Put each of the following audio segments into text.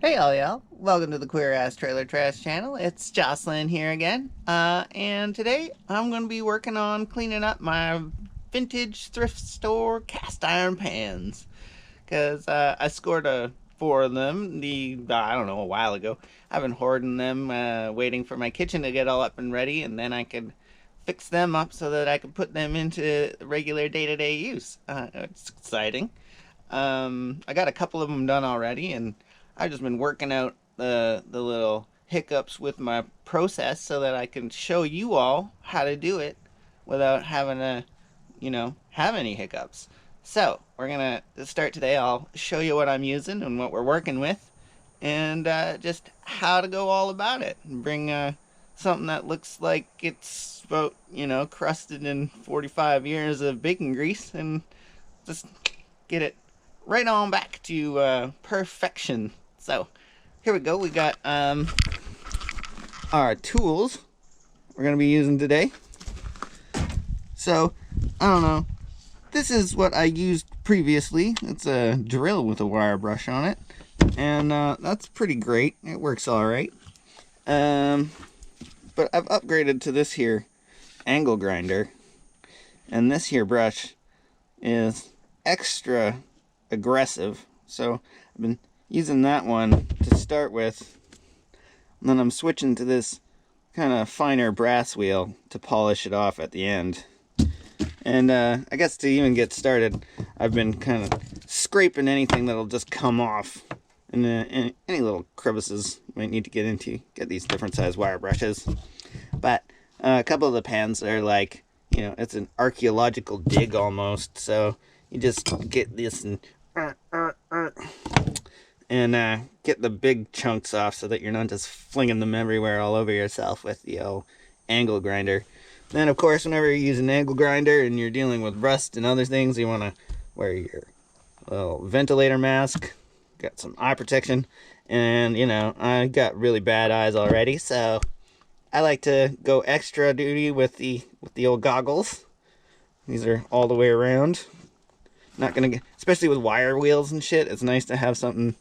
Hey all y'all, welcome to the Queer Ass Trailer Trash channel. It's Jocelyn here again, and today I'm going to be working on cleaning up my vintage thrift store cast iron pans. Because I scored four of them, I don't know, a while ago. I've been hoarding them, waiting for my kitchen to get all up and ready, and then I could fix them up so that I could put them into regular day-to-day use. It's exciting. I got a couple of them done already, and I've just been working out the little hiccups with my process so that I can show you all how to do it without having to, have any hiccups. So we're gonna start today. I'll show you what I'm using and what we're working with, and just how to go all about it. And bring something that looks like it's about crusted in 45 years of bacon grease, and just get it right on back to perfection. So here we go. We got our tools we're gonna be using today. So I don't know. This is what I used previously. It's a drill with a wire brush on it, and that's pretty great. It works all right. But I've upgraded to this here angle grinder, and this here brush is extra aggressive. So I've been using that one to start with, and then I'm switching to this kind of finer brass wheel to polish it off at the end. And I guess to even get started, I've been kind of scraping anything that'll just come off, and any little crevices you might need to get into. Get these different size wire brushes. But a couple of the pans are like, it's an archaeological dig almost. So you just get this and get the big chunks off so that you're not just flinging them everywhere all over yourself with the old angle grinder. Then, of course, whenever you're using an angle grinder and you're dealing with rust and other things, you want to wear your little ventilator mask, got some eye protection, and, I got really bad eyes already, so I like to go extra duty with the old goggles. These are all the way around. Not gonna get, especially with wire wheels and shit, it's nice to have something.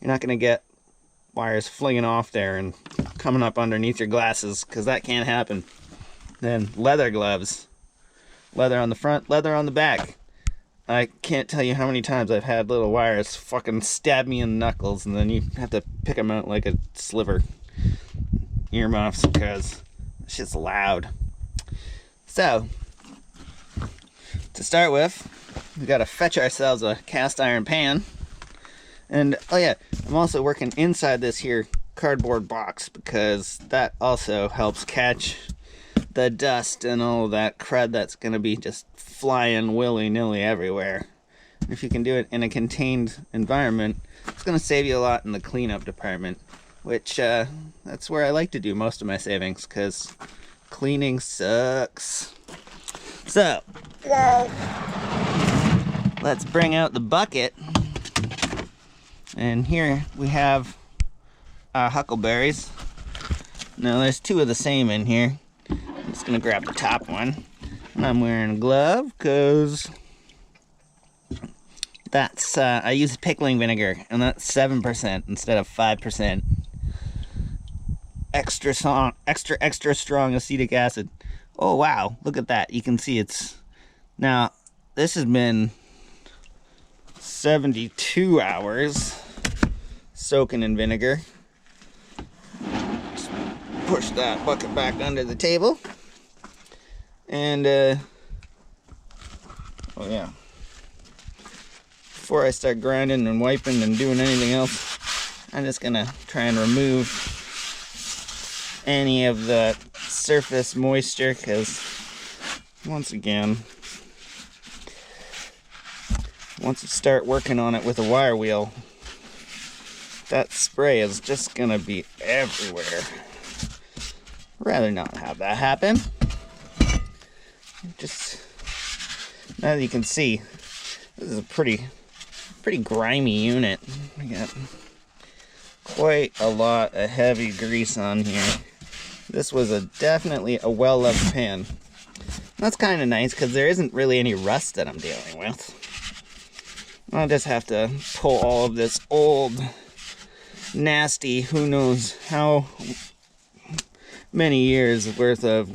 You're not gonna get wires flinging off there and coming up underneath your glasses, because that can't happen. Then leather gloves. Leather on the front, leather on the back. I can't tell you how many times I've had little wires fucking stab me in the knuckles, and then you have to pick them out like a sliver. Earmuffs, because shit's loud. So, to start with, we gotta fetch ourselves a cast iron pan. And, oh yeah, I'm also working inside this here cardboard box, because that also helps catch the dust and all that crud that's going to be just flying willy-nilly everywhere. If you can do it in a contained environment, it's going to save you a lot in the cleanup department, which that's where I like to do most of my savings, because cleaning sucks. So, let's bring out the bucket. And here we have our huckleberries. Now there's two of the same in here. I'm just gonna grab the top one, and I'm wearing a glove because that's I use pickling vinegar, and that's 7% instead of 5%. Extra strong acetic acid. Oh wow, look at that! You can see it's now. This has been 72 hours soaking in vinegar. Just push that bucket back under the table. And, oh yeah, before I start grinding and wiping and doing anything else, I'm just gonna try and remove any of the surface moisture, because once again, once you start working on it with a wire wheel, that spray is just gonna be everywhere. Rather not have that happen. Just, now that you can see, this is a pretty grimy unit. We got quite a lot of heavy grease on here. This was definitely a well-loved pan. That's kind of nice, because there isn't really any rust that I'm dealing with. I'll just have to pull all of this old nasty, who knows how many years worth of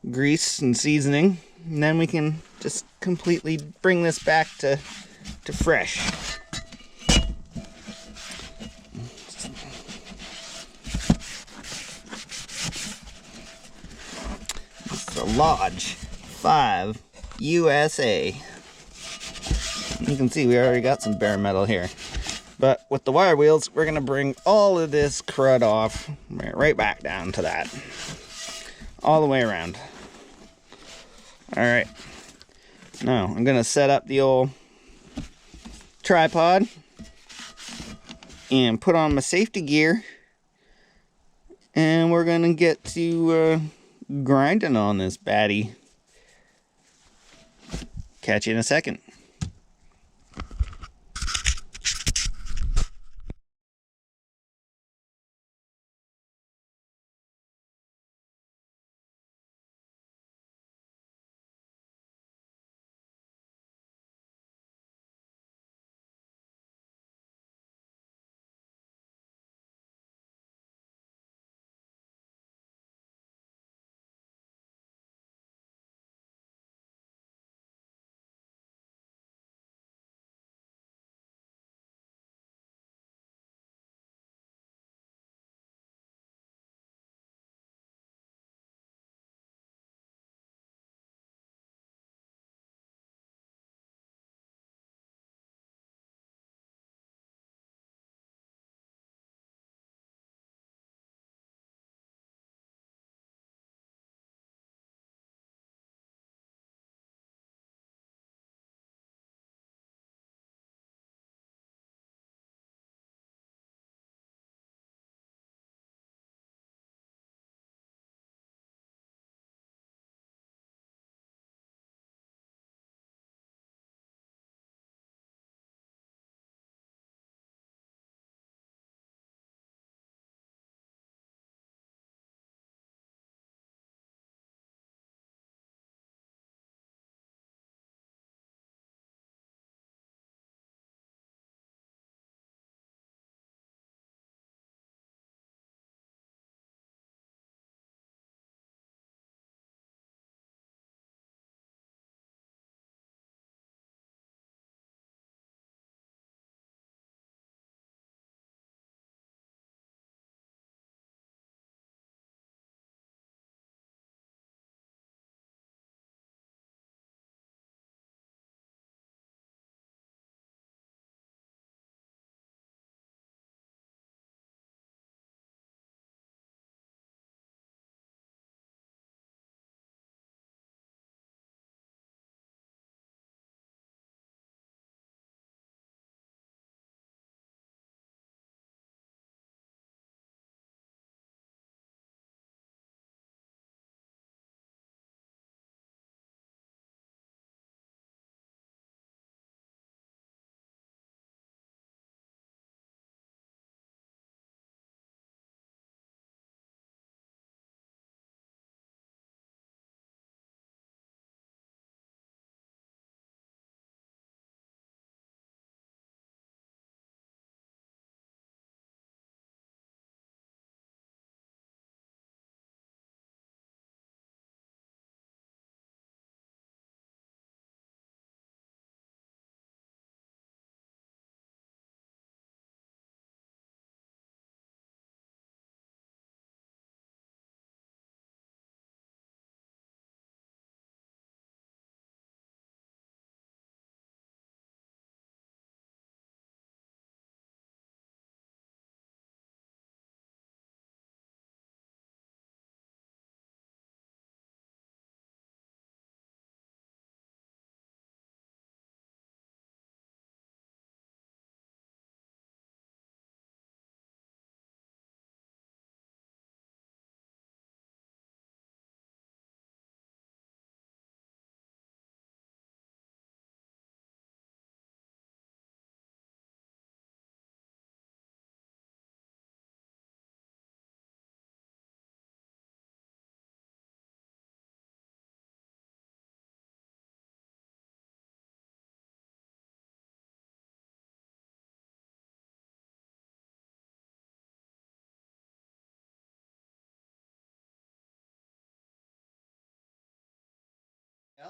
grease and seasoning. And then we can just completely bring this back to fresh. The Lodge 5 USA. You can see we already got some bare metal here. But with the wire wheels, we're going to bring all of this crud off, right back down to that. All the way around. Alright. Now, I'm going to set up the old tripod and put on my safety gear. And we're going to get to grinding on this baddie. Catch you in a second.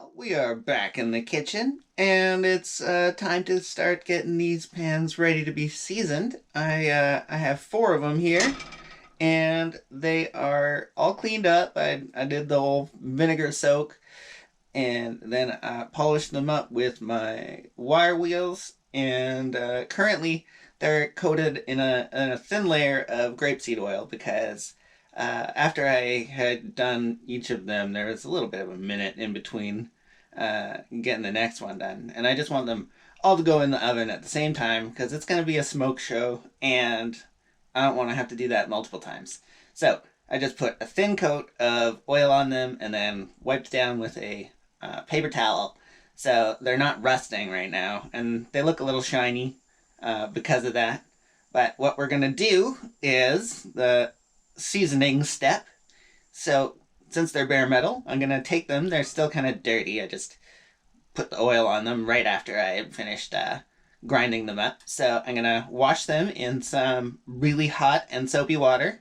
Well, we are back in the kitchen, and it's time to start getting these pans ready to be seasoned. I have four of them here, and they are all cleaned up. I did the whole vinegar soak, and then I polished them up with my wire wheels, and currently they're coated in a thin layer of grapeseed oil because after I had done each of them, there was a little bit of a minute in between getting the next one done, and I just want them all to go in the oven at the same time because it's going to be a smoke show, and I don't want to have to do that multiple times. So I just put a thin coat of oil on them and then wiped down with a paper towel so they're not rusting right now, and they look a little shiny because of that. But what we're going to do is the seasoning step. So since they're bare metal, I'm going to take them. They're still kind of dirty. I just put the oil on them right after I had finished grinding them up. So I'm going to wash them in some really hot and soapy water,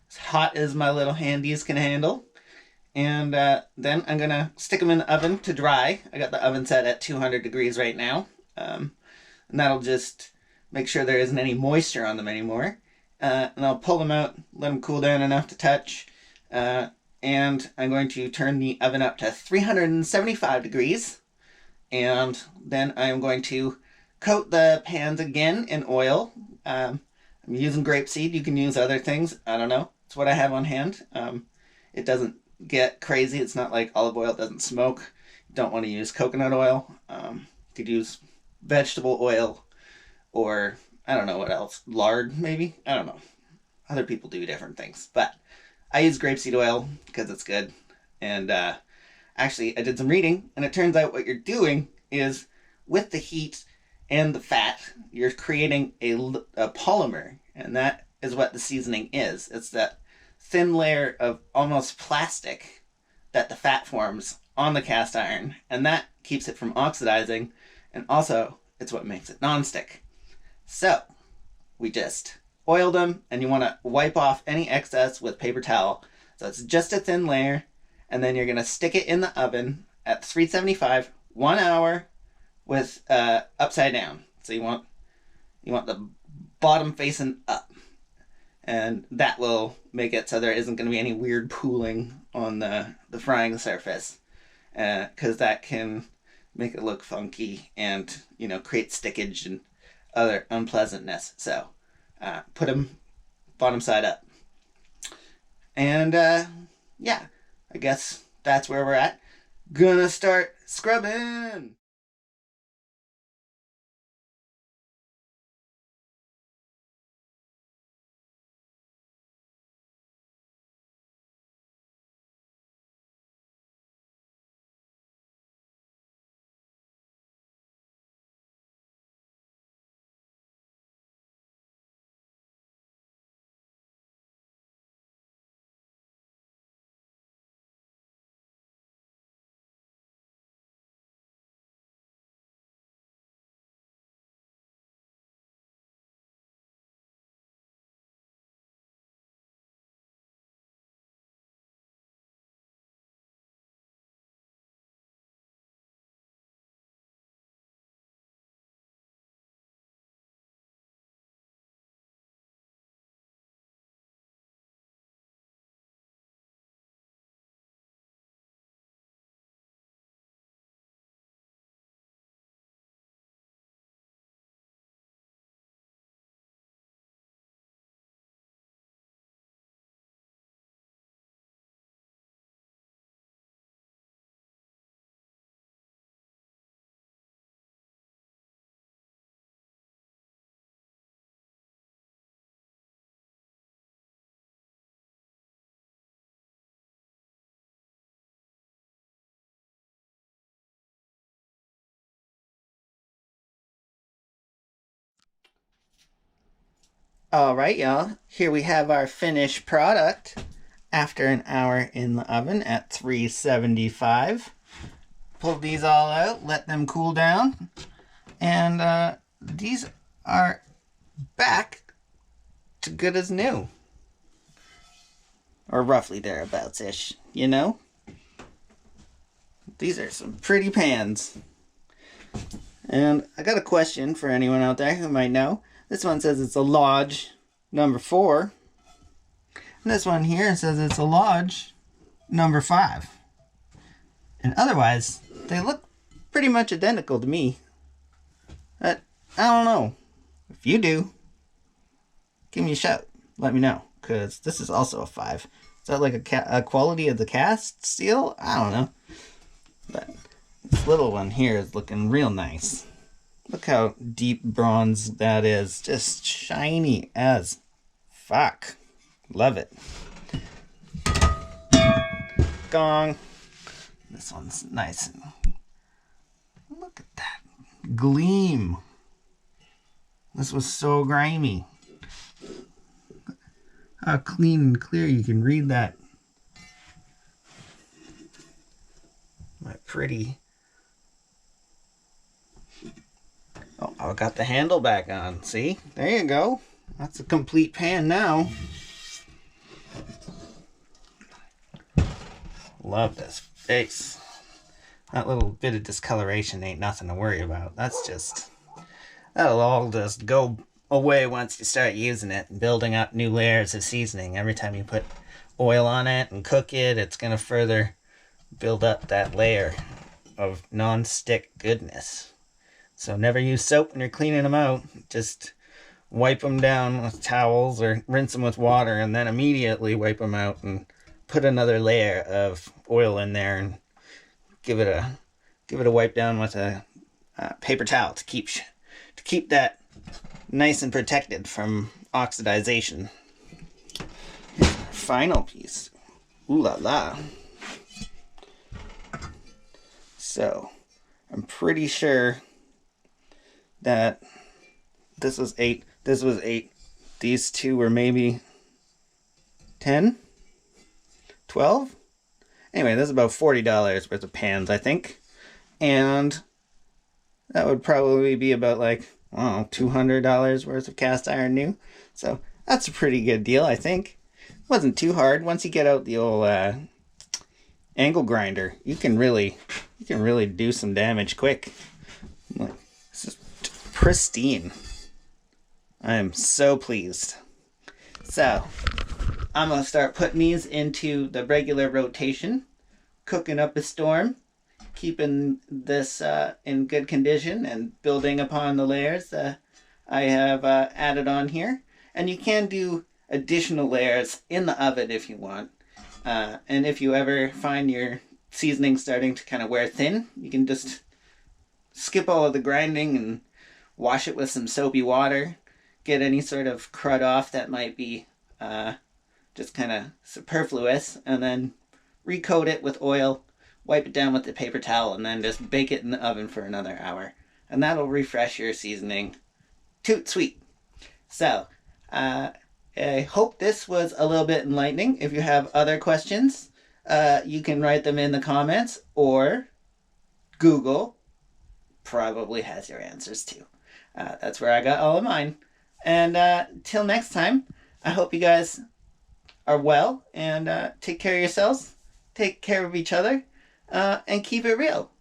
as hot as my little handies can handle. And then I'm going to stick them in the oven to dry. I got the oven set at 200 degrees right now. And that'll just make sure there isn't any moisture on them anymore. And I'll pull them out, let them cool down enough to touch. And I'm going to turn the oven up to 375 degrees. And then I'm going to coat the pans again in oil. I'm using grapeseed. You can use other things. I don't know. It's what I have on hand. It doesn't get crazy. It's not like olive oil. It doesn't smoke. You don't want to use coconut oil. You could use vegetable oil or I don't know what else. Lard, maybe? I don't know. Other people do different things. But I use grapeseed oil because it's good. And actually, I did some reading, and it turns out what you're doing is with the heat and the fat, you're creating a polymer. And that is what the seasoning is. It's that thin layer of almost plastic that the fat forms on the cast iron. And that keeps it from oxidizing. And also, it's what makes it nonstick. So, we just oiled them, and you want to wipe off any excess with paper towel. So it's just a thin layer, and then you're going to stick it in the oven at 375, 1 hour with upside down. So you want the bottom facing up, and that will make it so there isn't going to be any weird pooling on the frying surface, because that can make it look funky and create stickage and other unpleasantness. So put them bottom side up. And yeah, I guess that's where we're at. Gonna start scrubbing. All right, y'all. Here we have our finished product after an hour in the oven at 375. Pull these all out, let them cool down, and these are back to good as new. Or roughly thereabouts-ish, these are some pretty pans. And I got a question for anyone out there who might know. This one says it's a Lodge number 4. And this one here says it's a Lodge number 5. And otherwise, they look pretty much identical to me. But I don't know. If you do, give me a shout. Let me know. Because this is also a 5. Is that like a quality of the cast steel? I don't know. But this little one here is looking real nice. Look how deep bronze that is. Just shiny as fuck. Love it. Gong. This one's nice. And look at that gleam. This was so grimy. How clean and clear you can read that. My pretty. Oh, I got the handle back on. See? There you go. That's a complete pan now. Love this face. That little bit of discoloration ain't nothing to worry about. That'll all just go away once you start using it and building up new layers of seasoning. Every time you put oil on it and cook it, it's going to further build up that layer of non-stick goodness. So never use soap when you're cleaning them out. Just wipe them down with towels or rinse them with water and then immediately wipe them out and put another layer of oil in there and give it a wipe down with a paper towel to keep that nice and protected from oxidization. Here's our final piece. Ooh la la. So, I'm pretty sure that this was 8. This was 8. These two were maybe 10? 12? Anyway, this is about $40 worth of pans, I think. And that would probably be about like, I don't know, $200 worth of cast iron new. So that's a pretty good deal, I think. It wasn't too hard. Once you get out the old angle grinder, you can really do some damage quick. This is pristine. I am so pleased. So I'm going to start putting these into the regular rotation, cooking up a storm, keeping this in good condition and building upon the layers I have added on here. And you can do additional layers in the oven if you want. And if you ever find your seasoning starting to kind of wear thin, you can just skip all of the grinding and wash it with some soapy water. Get any sort of crud off that might be just kind of superfluous, and then recoat it with oil, wipe it down with the paper towel, and then just bake it in the oven for another hour. And that'll refresh your seasoning. Toot sweet. So, I hope this was a little bit enlightening. If you have other questions, you can write them in the comments, or Google probably has your answers too. That's where I got all of mine. And till next time, I hope you guys are well and take care of yourselves, take care of each other, and keep it real.